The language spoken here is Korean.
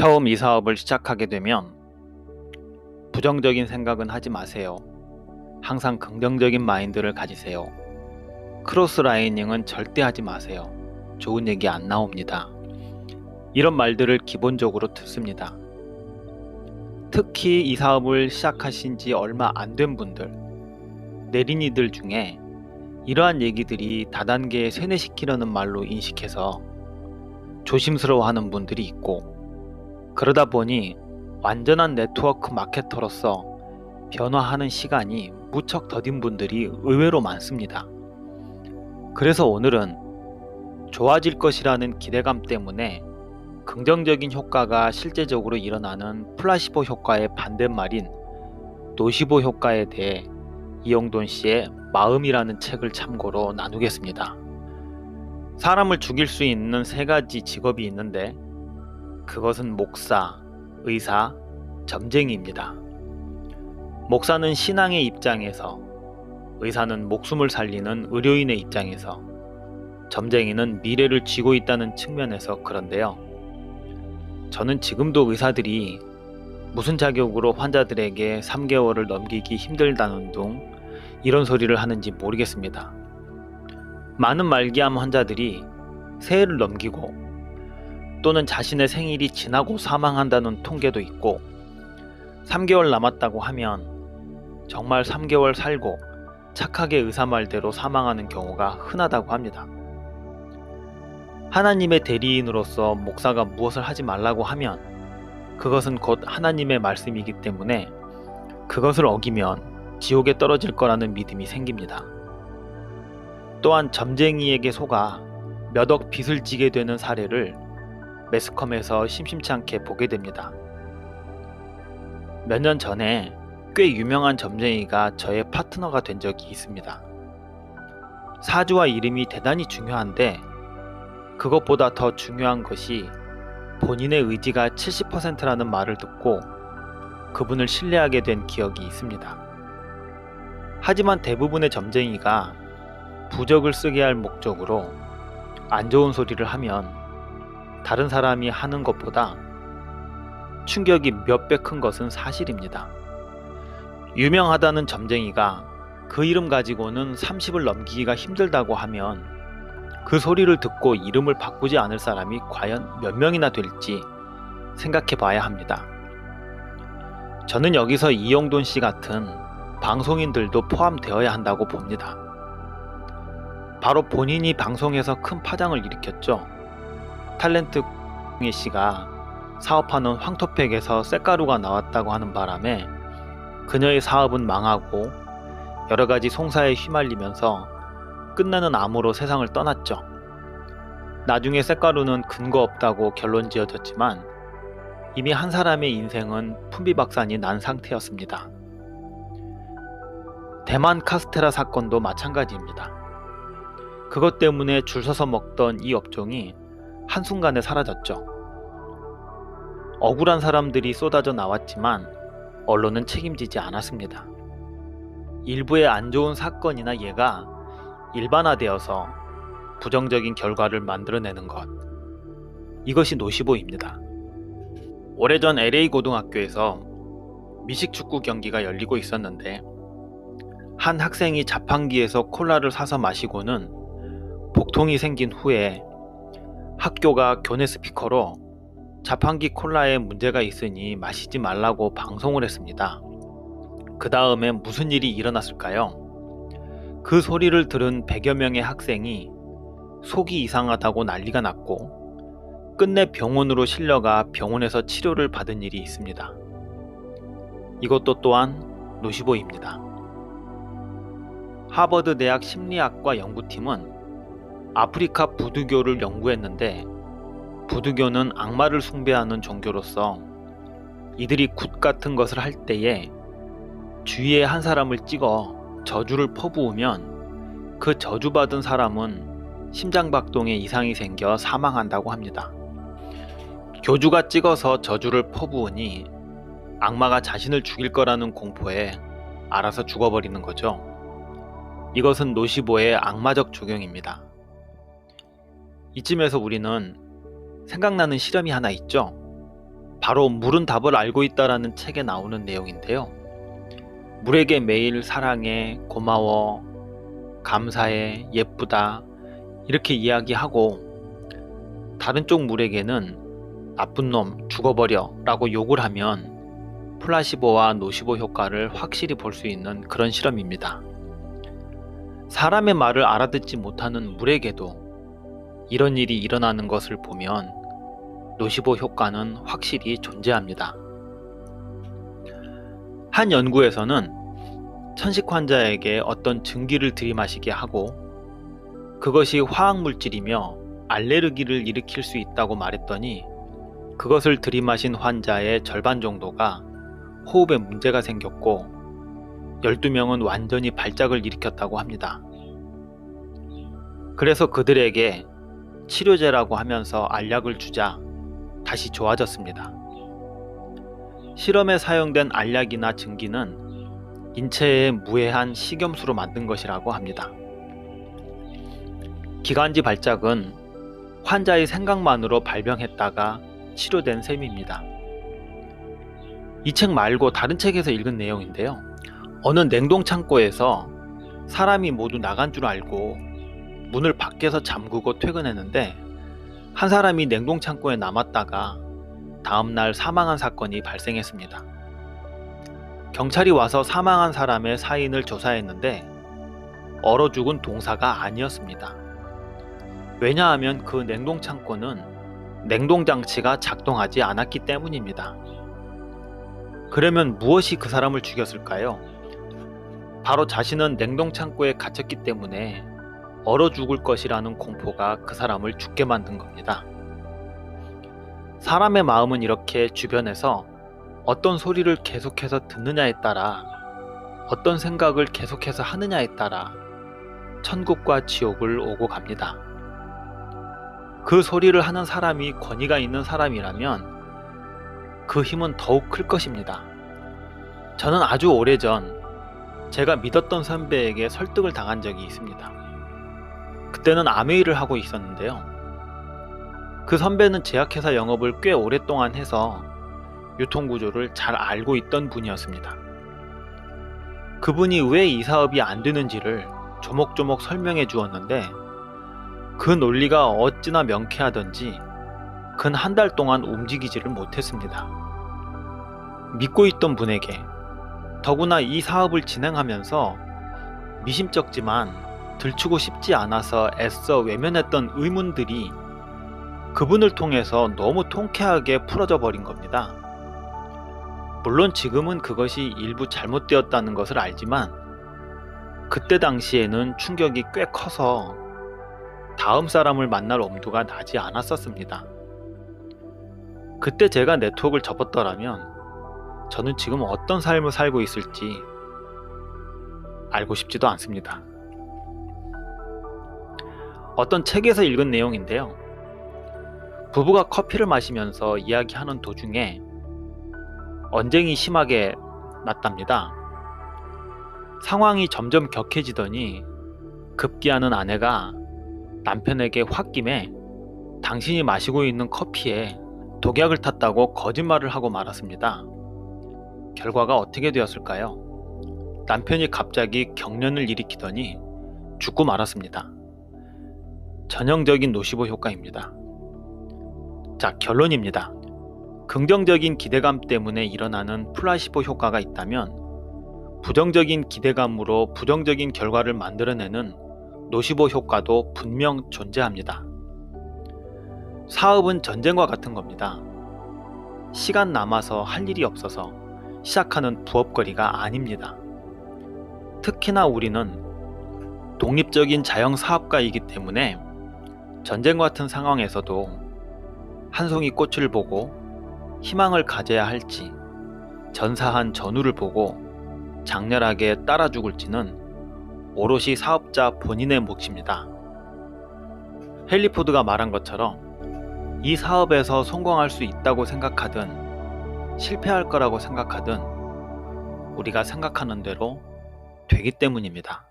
처음 이 사업을 시작하게 되면 부정적인 생각은 하지 마세요. 항상 긍정적인 마인드를 가지세요. 크로스 라이닝은 절대 하지 마세요. 좋은 얘기 안 나옵니다. 이런 말들을 기본적으로 듣습니다. 특히 이 사업을 시작하신 지 얼마 안 된 분들, 내린이들 중에 이러한 얘기들이 다단계에 세뇌시키려는 말로 인식해서 조심스러워하는 분들이 있고, 그러다 보니 완전한 네트워크 마케터로서 변화하는 시간이 무척 더딘 분들이 의외로 많습니다. 그래서 오늘은 좋아질 것이라는 기대감 때문에 긍정적인 효과가 실제적으로 일어나는 플라시보 효과의 반대말인 노시보 효과에 대해 이영돈 씨의 마음이라는 책을 참고로 나누겠습니다. 사람을 죽일 수 있는 3가지 직업이 있는데 그것은 목사, 의사, 점쟁이입니다. 목사는 신앙의 입장에서, 의사는 목숨을 살리는 의료인의 입장에서, 점쟁이는 미래를 쥐고 있다는 측면에서 그런데요. 저는 지금도 의사들이 무슨 자격으로 환자들에게 3개월을 넘기기 힘들다는 둥 이런 소리를 하는지 모르겠습니다. 많은 말기암 환자들이 새해를 넘기고 또는 자신의 생일이 지나고 사망한다는 통계도 있고, 3개월 남았다고 하면 정말 3개월 살고 착하게 의사 말대로 사망하는 경우가 흔하다고 합니다. 하나님의 대리인으로서 목사가 무엇을 하지 말라고 하면 그것은 곧 하나님의 말씀이기 때문에 그것을 어기면 지옥에 떨어질 거라는 믿음이 생깁니다. 또한 점쟁이에게 속아 몇 억 빚을 지게 되는 사례를 매스컴에서 심심치 않게 보게 됩니다. 몇 년 전에 꽤 유명한 점쟁이가 저의 파트너가 된 적이 있습니다. 사주와 이름이 대단히 중요한데 그것보다 더 중요한 것이 본인의 의지가 70%라는 말을 듣고 그분을 신뢰하게 된 기억이 있습니다. 하지만 대부분의 점쟁이가 부적을 쓰게 할 목적으로 안 좋은 소리를 하면 다른 사람이 하는 것보다 충격이 몇 배 큰 것은 사실입니다. 유명하다는 점쟁이가 그 이름 가지고는 30을 넘기기가 힘들다고 하면 그 소리를 듣고 이름을 바꾸지 않을 사람이 과연 몇 명이나 될지 생각해 봐야 합니다. 저는 여기서 이영돈 씨 같은 방송인들도 포함되어야 한다고 봅니다. 바로 본인이 방송에서 큰 파장을 일으켰죠. 탤런트 씨가 사업하는 황토팩에서 쇳가루가 나왔다고 하는 바람에 그녀의 사업은 망하고 여러가지 송사에 휘말리면서 끝내는 암으로 세상을 떠났죠. 나중에 쇳가루는 근거 없다고 결론 지어졌지만 이미 한 사람의 인생은 풍비박산이 난 상태였습니다. 대만 카스테라 사건도 마찬가지입니다. 그것 때문에 줄 서서 먹던 이 업종이 한순간에 사라졌죠. 억울한 사람들이 쏟아져 나왔지만 언론은 책임지지 않았습니다. 일부의 안 좋은 사건이나 예가 일반화되어서 부정적인 결과를 만들어내는 것, 이것이 노시보입니다. 오래전 LA 고등학교에서 미식축구 경기가 열리고 있었는데 한 학생이 자판기에서 콜라를 사서 마시고는 복통이 생긴 후에 학교가 교내 스피커로 자판기 콜라에 문제가 있으니 마시지 말라고 방송을 했습니다. 그 다음에 무슨 일이 일어났을까요? 그 소리를 들은 100여 명의 학생이 속이 이상하다고 난리가 났고 끝내 병원으로 실려가 병원에서 치료를 받은 일이 있습니다. 이것도 또한 노시보입니다. 하버드 대학 심리학과 연구팀은 아프리카 부두교를 연구했는데 부두교는 악마를 숭배하는 종교로서 이들이 굿 같은 것을 할 때에 주위에 한 사람을 찍어 저주를 퍼부으면 그 저주받은 사람은 심장박동에 이상이 생겨 사망한다고 합니다. 교주가 찍어서 저주를 퍼부으니 악마가 자신을 죽일 거라는 공포에 알아서 죽어버리는 거죠. 이것은 노시보의 악마적 적용입니다. 이쯤에서 우리는 생각나는 실험이 하나 있죠. 바로 물은 답을 알고 있다라는 책에 나오는 내용인데요. 물에게 매일 사랑해, 고마워, 감사해, 예쁘다 이렇게 이야기하고 다른 쪽 물에게는 나쁜 놈, 죽어버려 라고 욕을 하면 플라시보와 노시보 효과를 확실히 볼 수 있는 그런 실험입니다. 사람의 말을 알아듣지 못하는 물에게도 이런 일이 일어나는 것을 보면 노시보 효과는 확실히 존재합니다. 한 연구에서는 천식 환자에게 어떤 증기를 들이마시게 하고 그것이 화학물질이며 알레르기를 일으킬 수 있다고 말했더니 그것을 들이마신 환자의 절반 정도가 호흡에 문제가 생겼고 12명은 완전히 발작을 일으켰다고 합니다. 그래서 그들에게 치료제라고 하면서 알약을 주자 다시 좋아졌습니다. 실험에 사용된 알약이나 증기는 인체에 무해한 식염수로 만든 것이라고 합니다. 기관지 발작은 환자의 생각만으로 발병했다가 치료된 셈입니다. 이 책 말고 다른 책에서 읽은 내용인데요. 어느 냉동창고에서 사람이 모두 나간 줄 알고 문을 밖에서 잠그고 퇴근했는데 한 사람이 냉동창고에 남았다가 다음날 사망한 사건이 발생했습니다. 경찰이 와서 사망한 사람의 사인을 조사했는데 얼어 죽은 동사가 아니었습니다. 왜냐하면 그 냉동창고는 냉동장치가 작동하지 않았기 때문입니다. 그러면 무엇이 그 사람을 죽였을까요? 바로 자신은 냉동창고에 갇혔기 때문에 얼어 죽을 것이라는 공포가 그 사람을 죽게 만든 겁니다. 사람의 마음은 이렇게 주변에서 어떤 소리를 계속해서 듣느냐에 따라 어떤 생각을 계속해서 하느냐에 따라 천국과 지옥을 오고 갑니다. 그 소리를 하는 사람이 권위가 있는 사람이라면 그 힘은 더욱 클 것입니다. 저는 아주 오래전 제가 믿었던 선배에게 설득을 당한 적이 있습니다. 그때는 아메이를 하고 있었는데요. 그 선배는 제약회사 영업을 꽤 오랫동안 해서 유통구조를 잘 알고 있던 분이었습니다. 그분이 왜 이 사업이 안 되는지를 조목조목 설명해 주었는데 그 논리가 어찌나 명쾌하던지 근 한 달 동안 움직이지를 못했습니다. 믿고 있던 분에게 더구나 이 사업을 진행하면서 미심쩍지만 들추고 싶지 않아서 애써 외면했던 의문들이 그분을 통해서 너무 통쾌하게 풀어져 버린 겁니다. 물론 지금은 그것이 일부 잘못되었다는 것을 알지만 그때 당시에는 충격이 꽤 커서 다음 사람을 만날 엄두가 나지 않았었습니다. 그때 제가 네트워크를 접었더라면 저는 지금 어떤 삶을 살고 있을지 알고 싶지도 않습니다. 어떤 책에서 읽은 내용인데요. 부부가 커피를 마시면서 이야기하는 도중에 언쟁이 심하게 났답니다. 상황이 점점 격해지더니 급기야는 아내가 남편에게 홧김에 당신이 마시고 있는 커피에 독약을 탔다고 거짓말을 하고 말았습니다. 결과가 어떻게 되었을까요? 남편이 갑자기 경련을 일으키더니 죽고 말았습니다. 전형적인 노시보 효과입니다. 자, 결론입니다. 긍정적인 기대감 때문에 일어나는 플라시보 효과가 있다면 부정적인 기대감으로 부정적인 결과를 만들어내는 노시보 효과도 분명 존재합니다. 사업은 전쟁과 같은 겁니다. 시간 남아서 할 일이 없어서 시작하는 부업거리가 아닙니다. 특히나 우리는 독립적인 자영 사업가이기 때문에 전쟁 같은 상황에서도 한 송이 꽃을 보고 희망을 가져야 할지 전사한 전우를 보고 장렬하게 따라 죽을지는 오롯이 사업자 본인의 몫입니다. 헨리 포드가 말한 것처럼 이 사업에서 성공할 수 있다고 생각하든 실패할 거라고 생각하든 우리가 생각하는 대로 되기 때문입니다.